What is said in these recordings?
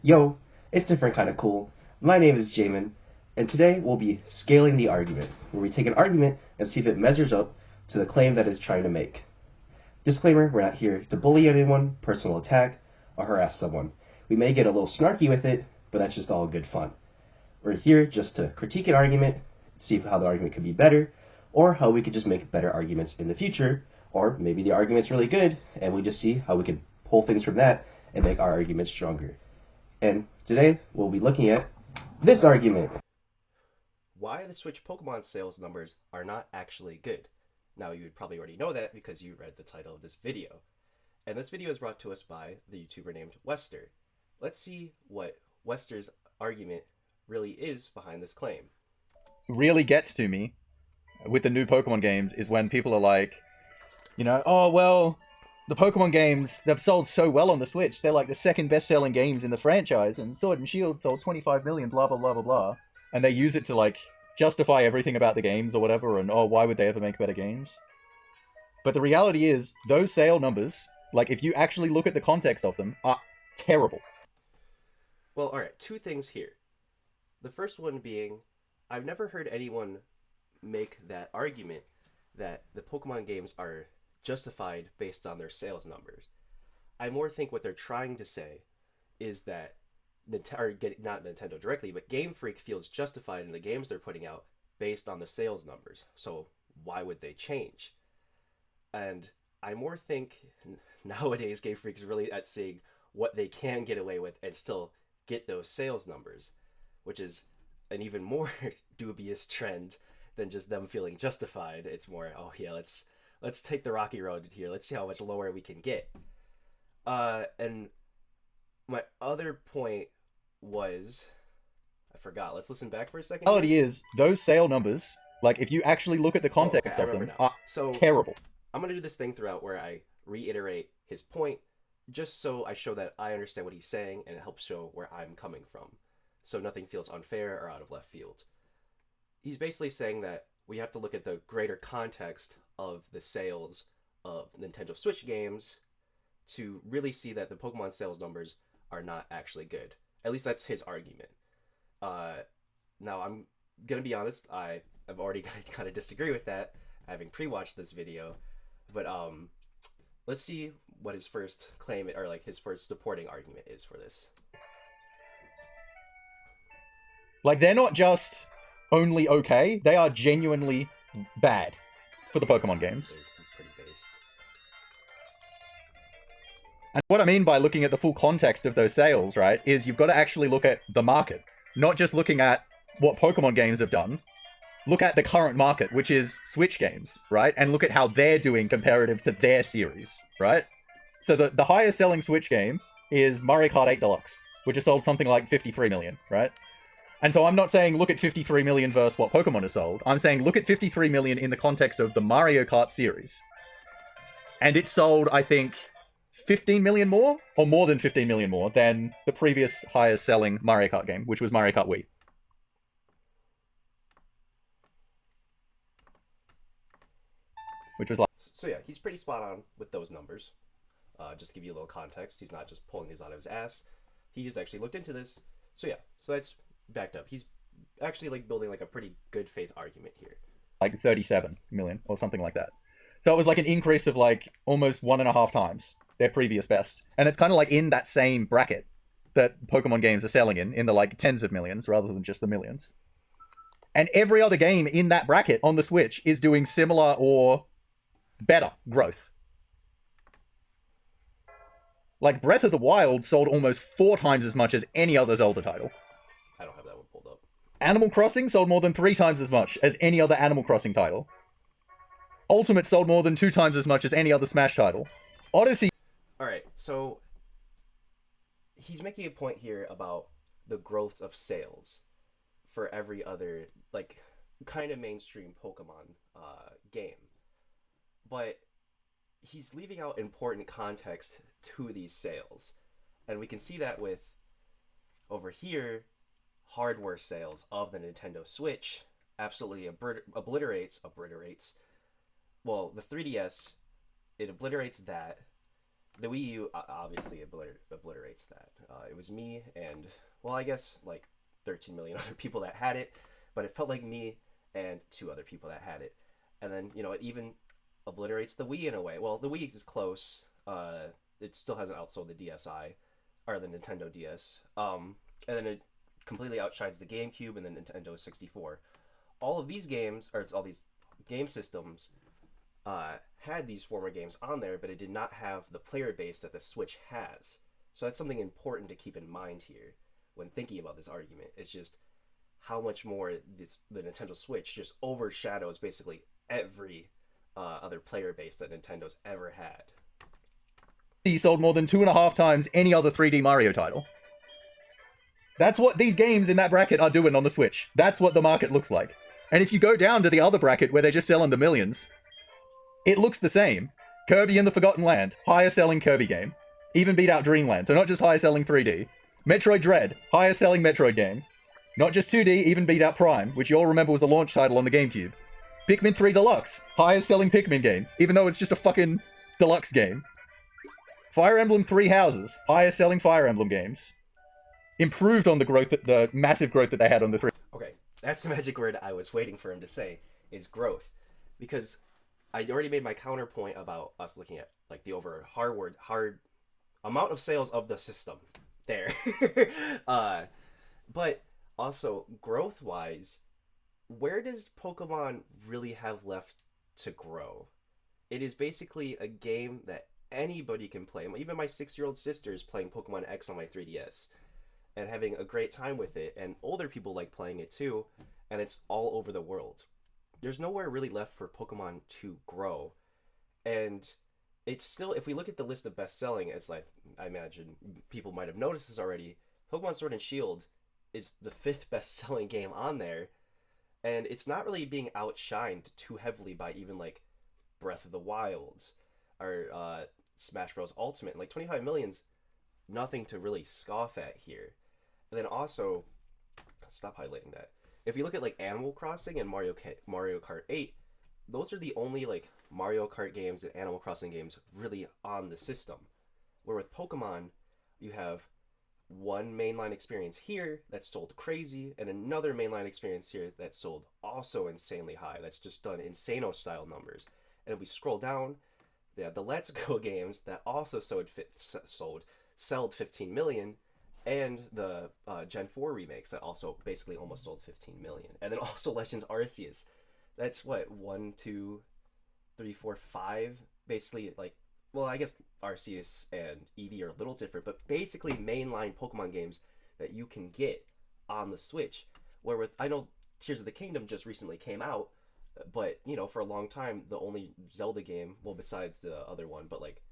Yo, it's different kind of cool. My name is Jamin, and today we'll be scaling the argument, where we take an argument and see if it measures up to the claim that it's trying to make. Disclaimer, we're not here to bully anyone, personal attack, or harass someone. We may get a little snarky with it, but that's just all good fun. We're here just to critique an argument, see how the argument could be better, or how we could just make better arguments in the future, or maybe the argument's really good, and we just see how we can pull things from that and make our argument stronger. And today we'll be looking at this argument. Why the Switch Pokemon sales numbers are not actually good. Now, you would probably already know that because you read the title of this video. And this video is brought to us by the YouTuber named Werster. Let's see what Wester's argument really is behind this claim. Really gets to me with the new Pokemon games is when people are like, oh, well, the Pokemon games, they've sold so well on the Switch. They're like the second best-selling games in the franchise, and Sword and Shield sold 25 million, blah, blah, blah, blah, blah. And they use it to, like, justify everything about the games or whatever, and, oh, why would they ever make better games? But the reality is, those sale numbers, like, if you actually look at the context of them, are terrible. Well, alright, two things here. The first one being, I've never heard anyone make that argument that the Pokemon games are justified based on their sales numbers. I more think what they're trying to say is that not Nintendo directly, but Game Freak feels justified in the games they're putting out based on the sales numbers. So why would they change? And I more think nowadays Game Freak is really at seeing what they can get away with and still get those sales numbers, which is an even more dubious trend than just them feeling justified. It's more, oh yeah, let's take the rocky road here. Let's see how much lower we can get. And my other point was, I forgot. Let's listen back for a second The here. reality is, those sale numbers, like, if you actually look at the Oh, okay, context I of remember them, now. are So terrible. I'm gonna do this thing throughout where I reiterate his point, just so I show that I understand what he's saying and it helps show where I'm coming from, so nothing feels unfair or out of left field. He's basically saying that we have to look at the greater context of the sales of Nintendo Switch games to really see that the Pokemon sales numbers are not actually good. At least that's his argument. Uh, Now, I'm gonna be honest. I've already kind of disagree with that, having pre-watched this video. But let's see what his first claim or like his first supporting argument is for this. Like, they're not just only okay, they are genuinely bad for the Pokemon games. They're pretty based. And what I mean by looking at the full context of those sales, right, is you've got to actually look at the market. Not just looking at what Pokemon games have done. Look at the current market, which is Switch games, right? And look at how they're doing comparative to their series, right? So the highest selling Switch game is Mario Kart 8 Deluxe, which has sold something like 53 million, right? And so I'm not saying look at 53 million versus what Pokemon has sold. I'm saying look at 53 million in the context of the Mario Kart series. And it sold, I think, 15 million more, or more than 15 million more, than the previous highest selling Mario Kart game, which was Mario Kart Wii. Which was like... So yeah, he's pretty spot on with those numbers. Just to give you a little context, he's not just pulling these out of his ass. He has actually looked into this. So yeah, so that's backed up. He's actually like building like a pretty good faith argument here. like 37 million or something like that. So it was like an increase of like almost 1.5 times their previous best. And it's kind of like in that same bracket that Pokemon games are selling in the like tens of millions rather than just the millions. And every other game in that bracket on the Switch is doing similar or better growth. Like Breath of the Wild sold almost 4 times as much as any other Zelda title. I don't have that one pulled up. Animal Crossing sold more than 3 times as much as any other Animal Crossing title. Ultimate sold more than 2 times as much as any other Smash title. Odyssey... Alright, so he's making a point here about the growth of sales for every other, like, kind of mainstream Pokemon game. But he's leaving out important context to these sales. And we can see that with, over here, hardware sales of the Nintendo Switch absolutely obliterates, well, the 3DS, it obliterates that. the Wii U obviously obliterates that. It was me and, well, I guess like 13 million other people that had it, but it felt like me and two other people that had it. And then, it even obliterates the Wii in a way. Well, the Wii is close. It still hasn't outsold the DSi or the Nintendo DS. And then it completely outshines the GameCube and the Nintendo 64. All of these games, or all these game systems, had these former games on there, but it did not have the player base that the Switch has. So that's something important to keep in mind here when thinking about this argument. It's just how much more the Nintendo Switch just overshadows basically every other player base that Nintendo's ever had. He sold more than 2.5 times any other 3D Mario title. That's what these games in that bracket are doing on the Switch. That's what the market looks like. And if you go down to the other bracket where they're just selling the millions, it looks the same. Kirby and the Forgotten Land, higher selling Kirby game. Even beat out Dreamland, so not just higher selling 3D. Metroid Dread, higher selling Metroid game. Not just 2D, even beat out Prime, which you all remember was a launch title on the GameCube. Pikmin 3 Deluxe, highest selling Pikmin game, even though it's just a fucking deluxe game. Fire Emblem 3 Houses, highest selling Fire Emblem games. Improved on the massive growth that they had on the 3. Okay, that's the magic word I was waiting for him to say, is growth. Because I already made my counterpoint about us looking at like the hard amount of sales of the system there. But also growth-wise, where does Pokemon really have left to grow? It is basically a game that anybody can play. Even my 6-year-old sister is playing Pokemon X on my 3DS and having a great time with it, and older people like playing it too, and it's all over the world. There's nowhere really left for Pokemon to grow. And it's still, if we look at the list of best-selling, as like I imagine people might have noticed this already, Pokemon Sword and Shield is the 5th best-selling game on there, and it's not really being outshined too heavily by even like Breath of the Wild or Smash Bros. Ultimate. Like 25 million's nothing to really scoff at here. And then also, stop highlighting that. If you look at like Animal Crossing and Mario Kart 8, those are the only like Mario Kart games and Animal Crossing games really on the system. Where with Pokemon, you have one mainline experience here that's sold crazy, and another mainline experience here that's sold also insanely high. That's just done Insano style numbers. And if we scroll down, they have the Let's Go games that also sold 15 million, and the Gen 4 remakes that also basically almost sold 15 million. And then also Legends Arceus. That's what, 1, 2, 3, 4, 5, basically like, well, I guess Arceus and Eevee are a little different, but basically mainline Pokemon games that you can get on the Switch. Where with, I know Tears of the Kingdom just recently came out, but, for a long time, the only Zelda game, well, besides the other one, but like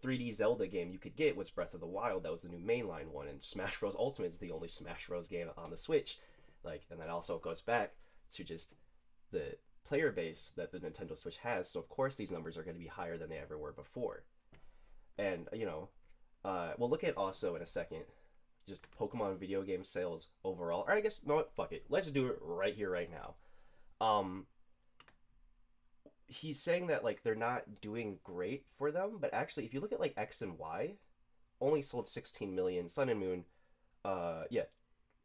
3D Zelda game you could get was Breath of the Wild. That was the new mainline one, and Smash Bros. Ultimate is the only Smash Bros. Game on the Switch. Like, and that also goes back to just the player base that the Nintendo Switch has, so of course these numbers are going to be higher than they ever were before. And, we'll look at also in a second, just Pokemon video game sales overall. Or I guess, no, fuck it. Let's do it right here, right now. He's saying that, like, they're not doing great for them, but actually, if you look at, like, X and Y, only sold 16 million. Sun and Moon,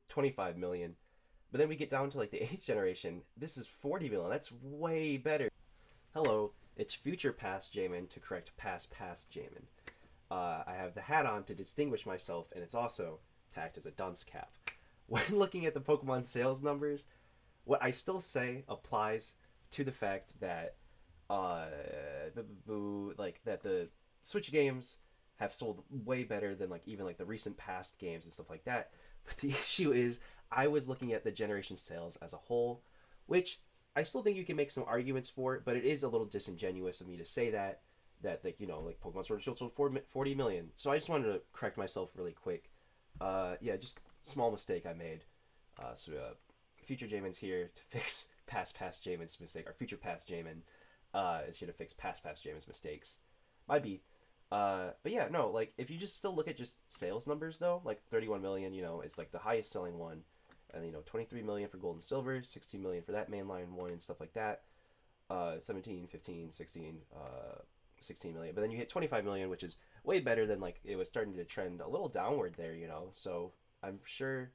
25 million. But then we get down to, like, the 8th generation. This is 40 million. That's way better. Hello, it's Future Past Jamin to correct Past Jamin. I have the hat on to distinguish myself, and it's also tacked as a dunce cap. When looking at the Pokemon sales numbers, what I still say applies to the fact that that the Switch games have sold way better than like even like the recent past games and stuff like that. But the issue is, I was looking at the generation sales as a whole, which I still think you can make some arguments for, but it is a little disingenuous of me to say that like, like Pokemon Sword and Shield sold 40 million. So I just wanted to correct myself really quick. Just small mistake I made. Future Jamin's here to fix past Jamin's mistake. Our Future Past Jamin is here to fix past Jamin's mistakes. Might be. But yeah, no, like, if you just still look at just sales numbers, though, like 31 million, is like the highest selling one. And, 23 million for Gold and Silver, 16 million for that mainline one and stuff like that. 17, 15, 16, 16 million. But then you hit 25 million, which is way better than like it was starting to trend a little downward there, you know. So I'm sure,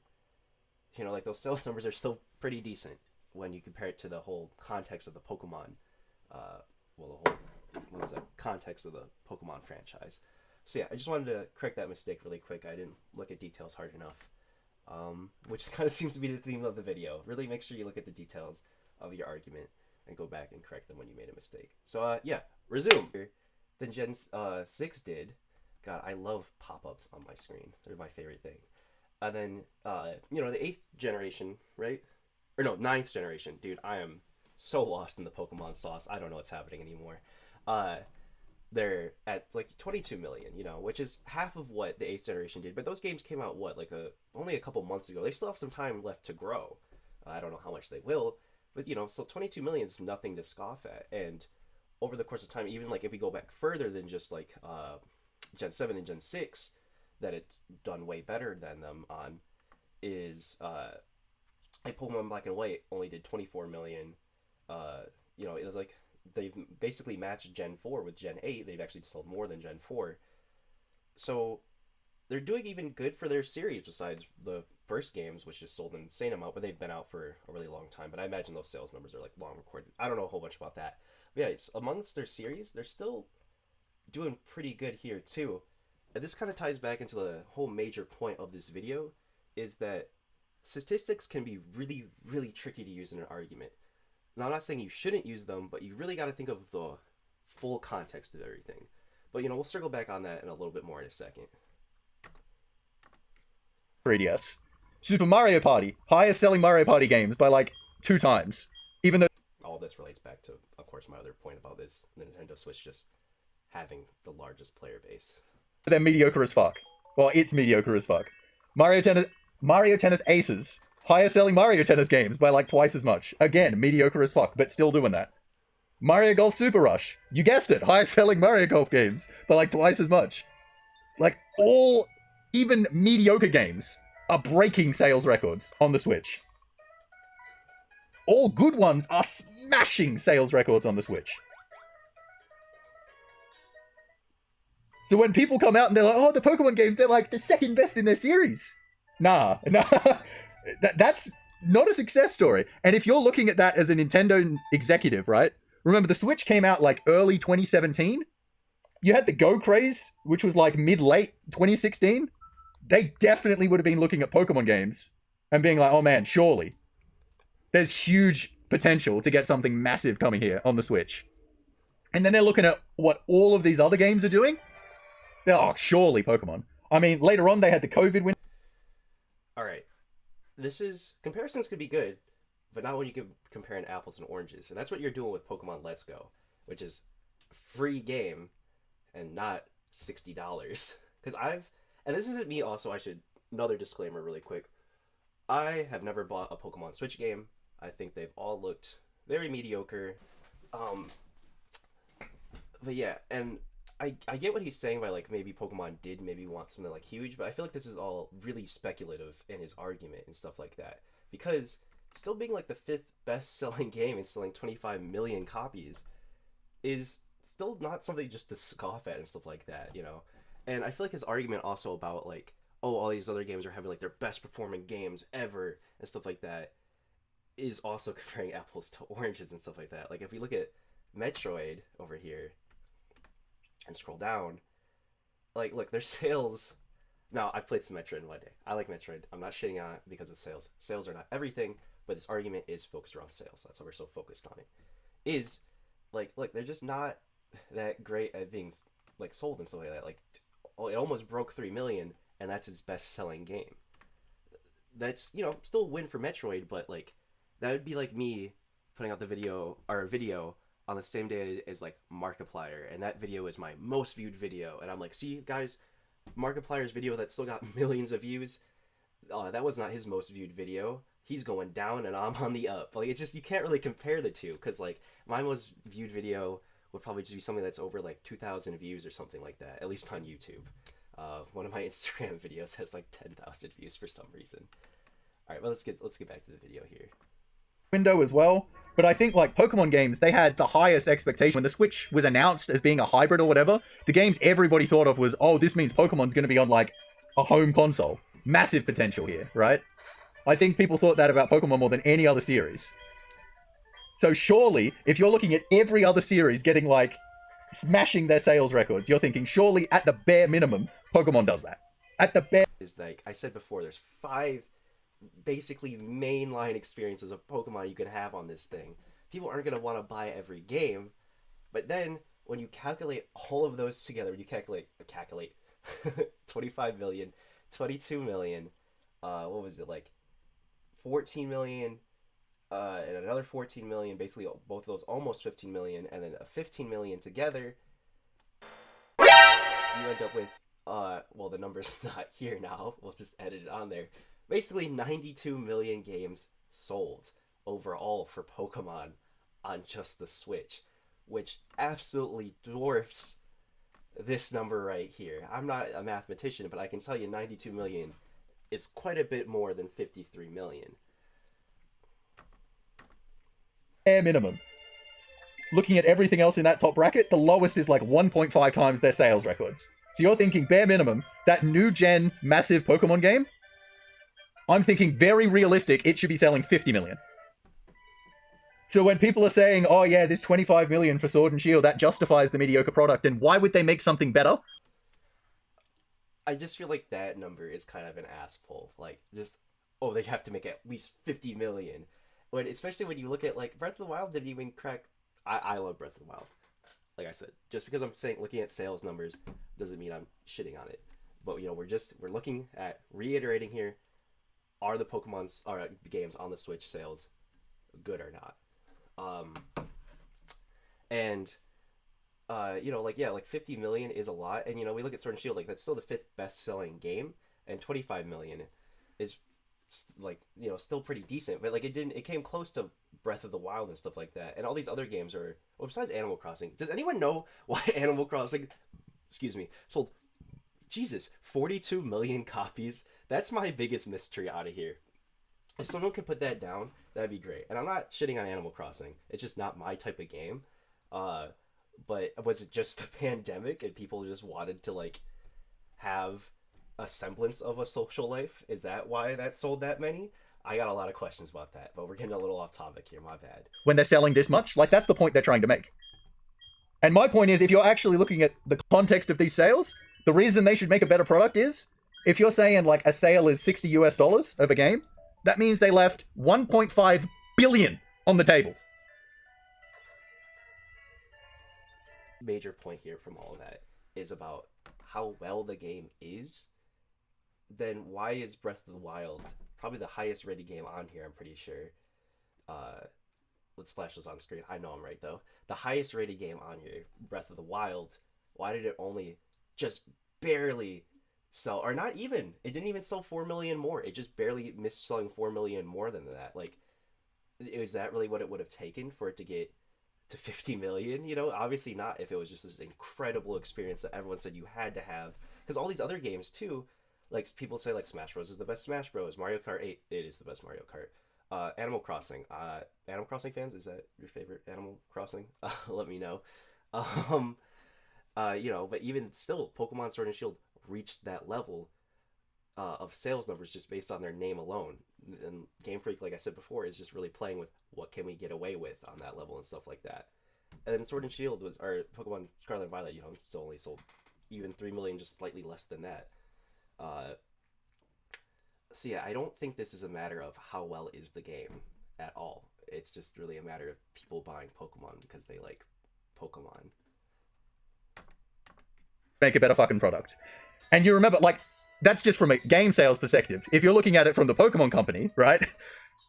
you know, like those sales numbers are still pretty decent when you compare it to the whole context of the Pokemon, well, the whole what's the context of the Pokemon franchise. So yeah, I just wanted to correct that mistake really quick. I didn't look at details hard enough, which kind of seems to be the theme of the video. Really make sure you look at the details of your argument and go back and correct them when you made a mistake. So yeah, resume. Then Gen 6 did. God, I love pop-ups on my screen. They're my favorite thing. And then, you know, the 8th generation, right? Or no, 9th generation. Dude, I am so lost in the Pokemon sauce. I don't know what's happening anymore. They're at like 22 million, you know, which is half of what the 8th generation did. But those games came out, what, like only a couple months ago. They still have some time left to grow. I don't know how much they will. But, you know, so 22 million is nothing to scoff at. And over the course of time, even like if we go back further than just like Gen 7 and Gen 6, that it's done way better than them on, is like Pokemon Black and White only did 24 million. You know, it was like they've basically matched Gen 4 with Gen 8. They've actually sold more than Gen 4. So they're doing even good for their series besides the first games, which just sold an insane amount, but they've been out for a really long time. But I imagine those sales numbers are like long recorded. I don't know a whole bunch about that. But yeah, amongst their series, they're still doing pretty good here too. And this kind of ties back into the whole major point of this video, is that statistics can be really, really tricky to use in an argument. Now, I'm not saying you shouldn't use them, but you really got to think of the full context of everything. But, you know, we'll circle back on that in a little bit more in a second. 3DS. Super Mario Party. Highest selling Mario Party games by like 2 times. Even though all this relates back to, of course, my other point about this Nintendo Switch just having the largest player base. they're mediocre as fuck. Well, it's mediocre as fuck. Mario Tennis Aces. Higher selling Mario Tennis games by like twice as much. Again, mediocre as fuck, but still doing that. Mario Golf Super Rush. You guessed it. Higher selling Mario Golf games by like twice as much. Like all, even mediocre games are breaking sales records on the Switch. All good ones are smashing sales records on the Switch. So when people come out and they're like, oh, the Pokemon games, they're like the second best in their series. Nah. That's not a success story. And if you're looking at that as a Nintendo executive, right? Remember, the Switch came out like early 2017. You had the Go craze, which was like mid-late 2016. They definitely would have been looking at Pokemon games and being like, oh man, surely there's huge potential to get something massive coming here on the Switch. And then they're looking at what all of these other games are doing. They're, oh, surely Pokemon. I mean, later on they had the COVID win. All right. Comparisons could be good, but not when you can comparing apples and oranges. And that's what you're doing with Pokemon Let's Go, which is a free game and not $60. Because and this isn't me also, another disclaimer really quick. I have never bought a Pokemon Switch game. I think they've all looked very mediocre. But yeah, and I get what he's saying by like maybe Pokemon did maybe want something like huge, but I feel like this is all really speculative in his argument and stuff like that. Because still being like the 5th best selling game and selling 25 million copies is still not something just to scoff at and stuff like that, you know? And I feel like his argument also about like, oh, all these other games are having like their best performing games ever and stuff like that is also comparing apples to oranges and stuff like that. Like if we look at Metroid over here and scroll down, like look, their sales. Now I've played some Metroid in one day. I like Metroid. I'm not shitting on it because of sales. Sales are not everything, but this argument is focused around sales. That's why we're so focused on it. Is like, look, they're just not that great at being like sold and stuff like that. Like it almost broke 3 million, and that's its best selling game. That's, you know, still a win for Metroid, but like that would be like me putting out the video on the same day as like Markiplier, and that video is my most viewed video, and I'm like, see guys, Markiplier's video that still got millions of views, that was not his most viewed video. He's going down and I'm on the up. Like it's just, you can't really compare the two, because like my most viewed video would probably just be something that's over like 2,000 views or something like that, at least on YouTube. One of my Instagram videos has like 10,000 views for some reason. All right, well let's get back to the video here. window as well. But I think like Pokemon games, they had the highest expectation when the Switch was announced as being a hybrid or whatever. The games everybody thought of was, oh, this means Pokemon's going to be on like a home console. Massive potential here, right? I think people thought that about Pokemon more than any other series. So surely, if you're looking at every other series getting like smashing their sales records, you're thinking surely at the bare minimum, Pokemon does that. At the bare Is like I said before, there's 5 basically mainline experiences of Pokemon you can have on this thing. People aren't going to want to buy every game, but then when you calculate all of those together, when you calculate 25 million, 22 million, what was it, like 14 million, and another 14 million, basically both of those almost 15 million, and then a 15 million together, you end up with, well, the number's not here now, we'll just edit it on there. Basically 92 million games sold overall for Pokemon on just the Switch, which absolutely dwarfs this number right here. I'm not a mathematician, but I can tell you 92 million is quite a bit more than 53 million. minimum. Looking at everything else in that top bracket, the lowest is like 1.5 times their sales records. So you're thinking bare minimum, that new gen massive Pokemon game, I'm thinking very realistic, it should be selling 50 million. So when people are saying, oh yeah, this 25 million for Sword and Shield, that justifies the mediocre product, and why would they make something better? I just feel like that number is kind of an ass pull. Like, just, oh, they have to make at least 50 million. When, especially when you look at, like, Breath of the Wild didn't even crack. I love Breath of the Wild. Like I said, just because I'm saying looking at sales numbers doesn't mean I'm shitting on it. But, you know, we're looking at reiterating here, are the games on the Switch sales good or not? And you know, like, yeah, like 50 million is a lot, and you know, we look at Sword and Shield, like that's still the 5th best-selling game, and 25 million is like, you know, still pretty decent, but like it came close to Breath of the Wild and stuff like that, and all these other games are, well, besides Animal Crossing, does anyone know why Animal Crossing, excuse me, sold, Jesus, 42 million copies? That's my biggest mystery out of here. If someone could put that down, that'd be great. And I'm not shitting on Animal Crossing. It's just not my type of game. But was it just the pandemic and people just wanted to like have a semblance of a social life? Is that why that sold that many? I got a lot of questions about that, but we're getting a little off topic here. My bad. When they're selling this much, like that's the point they're trying to make. And my point is, if you're actually looking at the context of these sales, the reason they should make a better product is, if you're saying like a sale is $60 of a game, that means they left 1.5 billion on the table. Major point here from all of that is about how well the game is. Then why is Breath of the Wild probably the highest rated game on here? I'm pretty sure. Let's flash this on screen. I know I'm right though. The highest rated game on here, Breath of the Wild. Why did it only just barely sell, or not even? It didn't even sell 4 million more. It just barely missed selling 4 million more than that. Like, is that really what it would have taken for it to get to 50 million? You know, obviously not, if it was just this incredible experience that everyone said you had to have. Because all these other games too, like people say like Smash Bros is the best Smash Bros, Mario Kart 8, it is the best Mario Kart. Animal Crossing, Animal Crossing fans, is that your favorite Animal Crossing? Let me know. You know, but even still, Pokemon Sword and Shield reached that level of sales numbers just based on their name alone. And Game Freak, like I said before, is just really playing with what can we get away with on that level and stuff like that. And then Sword and Shield was, or Pokemon Scarlet and Violet, you know, still only sold even 3 million, just slightly less than that. So yeah, I don't think this is a matter of how well is the game at all. It's just really a matter of people buying Pokemon because they like Pokemon. Make a better fucking product. And you remember, like, that's just from a game sales perspective. If you're looking at it from the Pokemon company, right?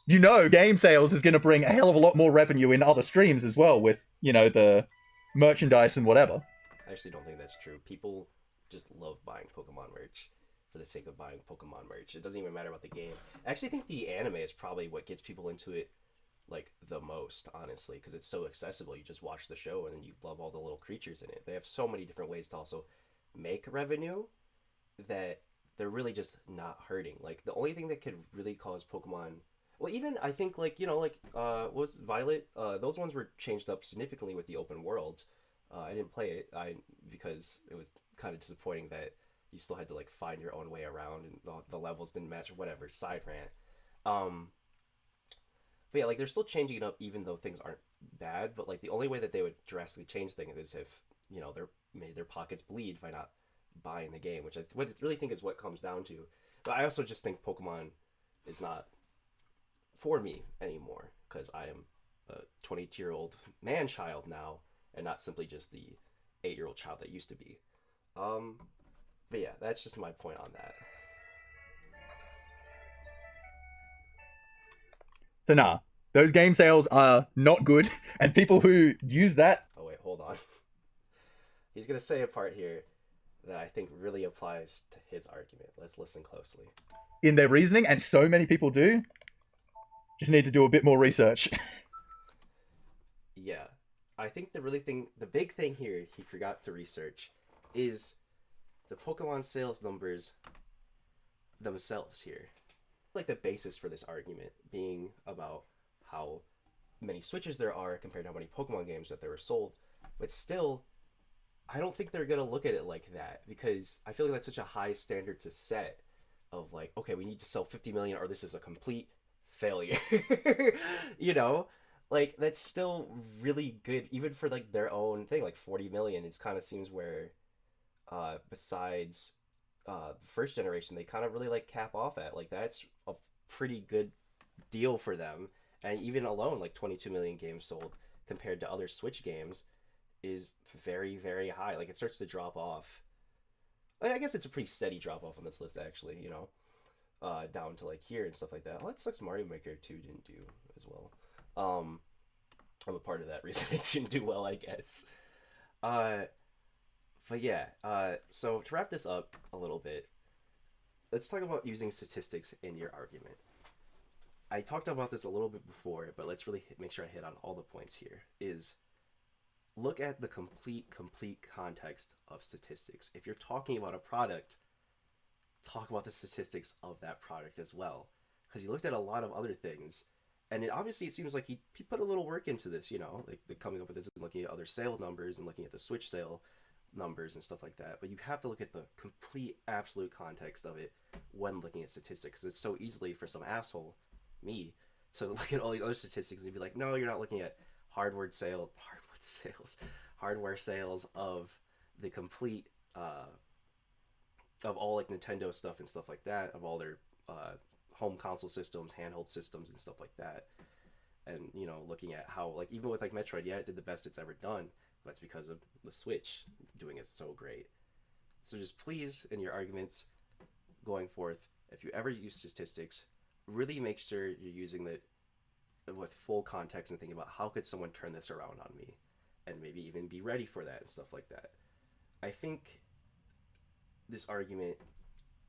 You know, game sales is going to bring a hell of a lot more revenue in other streams as well with, you know, the merchandise and whatever. I actually don't think that's true. People just love buying Pokemon merch for the sake of buying Pokemon merch. It doesn't even matter about the game. I actually think the anime is probably what gets people into it, like, the most, honestly, because it's so accessible. You just watch the show and then you love all the little creatures in it. They have so many different ways to also make revenue that they're really just not hurting. Like, the only thing that could really cause Pokemon, Well, even I think like like what was Violet? Those ones were changed up significantly with the open world. I didn't play it because it was kind of disappointing that you still had to like find your own way around and the levels didn't match or whatever. Side rant. Um, but yeah, like they're still changing it up even though things aren't bad. But like the only way that they would drastically change things is if they're made their pockets bleed by not buying the game, which I really think is what comes down to. But I also just think Pokemon is not for me anymore because I am a 22-year-old man child now and not simply just the 8-year-old child that used to be. Um, but yeah, that's just my point on that. So nah, those game sales are not good, and people who use that Oh wait, hold on. He's gonna say a part here that I think really applies to his argument. Let's listen closely. in their reasoning, and so many people do, just need to do a bit more research. Yeah, I think the big thing here he forgot to research is the Pokemon sales numbers themselves here. Like the basis for this argument being about how many Switches there are compared to how many Pokemon games that there were sold. But still, I don't think they're gonna look at it like that because I feel like that's such a high standard to set of like, okay, we need to sell 50 million or this is a complete failure. you know? Like that's still really good even for like their own thing, like 40 million. It kind of seems where besides first generation they kind of really like cap off at. Like that's a pretty good deal for them. And even alone like 22 million games sold compared to other Switch games is very very high. Like it starts to drop off. I guess it's a pretty steady drop off on this list actually, down to like here and stuff like that. Well, that sucks Mario Maker 2 didn't do as well. Um I'm a part of that reason it didn't do well, I guess. Uh but yeah, so to wrap this up a little bit, let's talk about using statistics in your argument. I talked about this a little bit before, but let's really make sure I hit on all the points here. Is look at the complete context of statistics. If you're talking about a product, talk about the statistics of that product as well. Because he looked at a lot of other things, and it seems like he put a little work into this, like the coming up with this and looking at other sale numbers and looking at the Switch sale numbers and stuff like that. But you have to look at the complete absolute context of it when looking at statistics. It's so easily for some asshole, me, to look at all these other statistics and be like, no, you're not looking at hardware sales of the complete of all like Nintendo stuff and stuff like that, of all their home console systems, handheld systems, and stuff like that. And looking at how like even with like Metroid, yeah, it did the best it's ever done. But that's because of the Switch doing it so great. So just please, in your arguments going forth, if you ever use statistics, really make sure you're using it with full context and thinking about how could someone turn this around on me, and maybe even be ready for that and stuff like that. I think this argument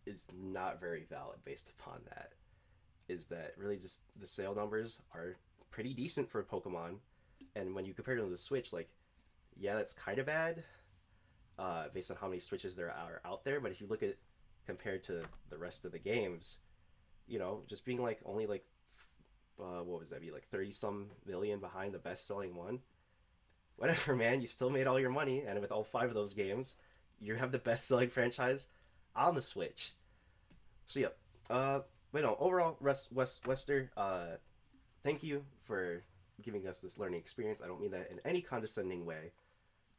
is not very valid based upon that. Is that really just the sale numbers are pretty decent for Pokemon, and when you compare them to the Switch, like, yeah, that's kind of bad, based on how many Switches there are out there. But if you look at compared to the rest of the games, just being like only like what was that be like 30 some million behind the best selling one, whatever, man, you still made all your money, and with all 5 of those games you have the best selling franchise on the Switch. So yeah, but no, overall, Wester, thank you for giving us this learning experience. I don't mean that in any condescending way.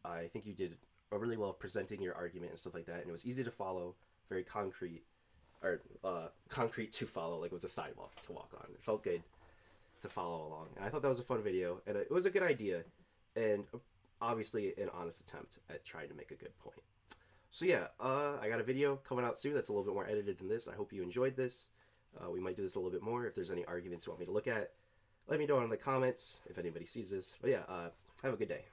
I think you did a really well presenting your argument and stuff like that, and it was easy to follow, very concrete, or concrete to follow, like it was a sidewalk to walk on. It felt good to follow along, and I thought that was a fun video, and it was a good idea, and obviously an honest attempt at trying to make a good point. So yeah, I got a video coming out soon that's a little bit more edited than this. I hope you enjoyed this. We might do this a little bit more. If there's any arguments you want me to look at, let me know in the comments if anybody sees this. But yeah, have a good day.